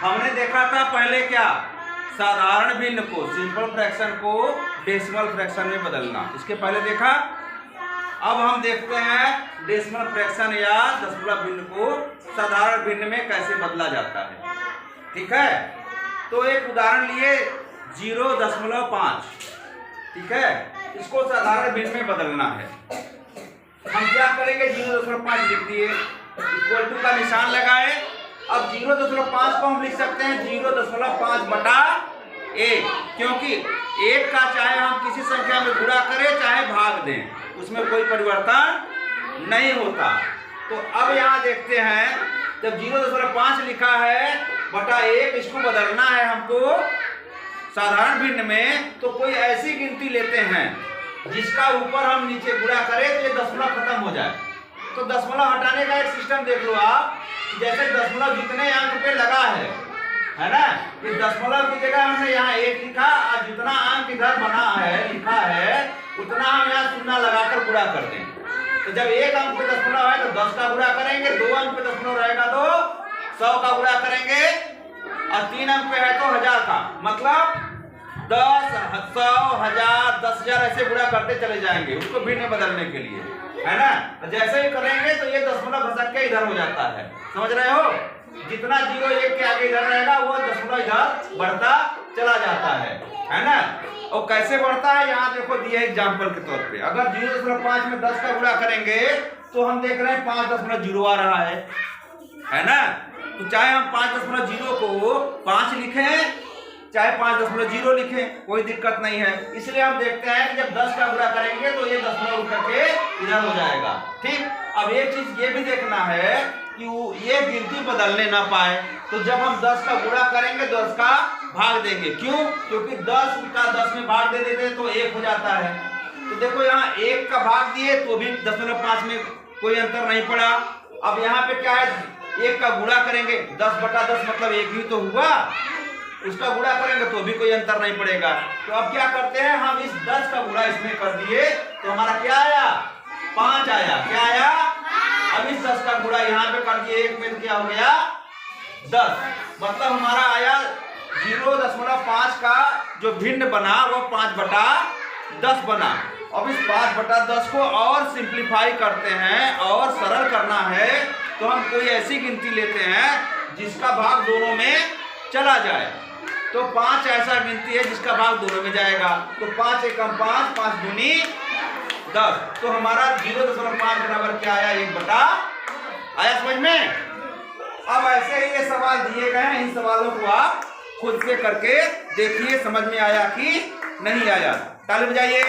हमने देखा था पहले क्या, साधारण भिन्न को, सिंपल फ्रैक्शन को डेसिमल फ्रैक्शन में बदलना, इसके पहले देखा। अब हम देखते हैं डेसिमल फ्रैक्शन या दशमलव भिन्न को साधारण भिन्न में कैसे बदला जाता है। ठीक है, तो एक उदाहरण लिए 0.5, ठीक है, इसको साधारण भिन्न में बदलना है। हम क्या करेंगे, 0.5 लिख दिए, इक्वल टू का निशान लगाए। अब 0.5 को हम लिख सकते हैं 0.5 बटा 1, क्योंकि 1 का चाहे हम किसी संख्या में गुणा करें चाहे भाग दें, उसमें कोई परिवर्तन नहीं होता। तो अब यहाँ देखते हैं, जब 0.5 लिखा है बटा 1, इसको बदलना है हमको साधारण भिन्न में, तो कोई ऐसी गिनती लेते हैं जिसका ऊपर हम नीचे गुणा करें तो ये दशमलव खत्म हो जाए। तो दशमलव हटाने का एक सिस्टम देख लो आप, जैसे दशमलव जितने अंक पे लगा है ना, इस दशमलव की जगह हमने यहाँ 1 लिखा और जितना अंक इधर बना है लिखा है उतना हम यहाँ शून्य लगाकर गुणा कर दें। तो जब 1 अंक पे दशमलव है तो 10 का गुणा करेंगे, 2 अंक पे दशमलव रहेगा तो 100 का गुणा करेंगे, और 3 अंक पे है तो 1000 का, मतलब 10, 100, 1000, 10,000 ऐसे गुणा करते चले जाएंगे उसको भिन्न बदलने के लिए, है ना। तो जैसे ही करेंगे तो ये दशमलव घसक के इधर हो जाता है, समझ रहे हो। जितना 0 1 के आगे इधर रहेगा वो दशमलव इधर बढ़ता चला जाता है ना। और कैसे बढ़ता है यहाँ देखो दिया एग्जाम्पल के तौर पे, अगर 0.5 में 10 का गुणा करेंगे तो हम देख रहे हैं 5.0 आ रहा है ना। तो चाहे हम 5.0 को 5 लिखें चाहे 5.0 लिखें, कोई दिक्कत नहीं है। इसलिए हम देखते हैं कि जब 10 का गुणा करेंगे तो ये दशमलव उठ करके इधर हो जाएगा। ठीक, अब एक चीज ये भी देखना है कि ये गिनती बदलने ना पाए, तो जब हम 10 का गुणा करेंगे 10 का भाग देंगे, क्यों, क्योंकि 10 का 10 में भाग दे देते तो 1 हो जाता है। तो देखो यहाँ 1 का भाग दिए तो भी 0.5 में कोई अंतर नहीं पड़ा। अब यहाँ पे क्या है, 1 का गुणा करेंगे 10 बटा 10 मतलब 1 ही तो हुआ, उसका गुणा करेंगे तो भी कोई अंतर नहीं पड़ेगा। तो अब क्या करते हैं, हम इस 10 का गुणा इसमें कर दिए तो हमारा क्या आया, 5 आया। क्या आया, अब इस 10 का गुणा यहाँ पे कर दिए 1 में तो क्या हो गया 10, मतलब हमारा आया 0.5 का जो भिन्न बना वो 5 बटा 10 बना। अब इस 5 बटा 10 को और सिंप्लीफाई करते हैं और सरल करना है, तो हम कोई ऐसी गिनती लेते हैं जिसका भाग दोनों में चला जाए। तो 5 ऐसा गिनती है जिसका भाग दोनों में जाएगा, तो 5 एकम 5, 5 दूनी 10, तो हमारा 0.5 बराबर क्या आया, 1 बटा आया, समझ में। अब ऐसे ही ये सवाल दिए गए हैं, इन सवालों को आप खुद से करके देखिए समझ में आया कि नहीं आया। ताली बजाइए।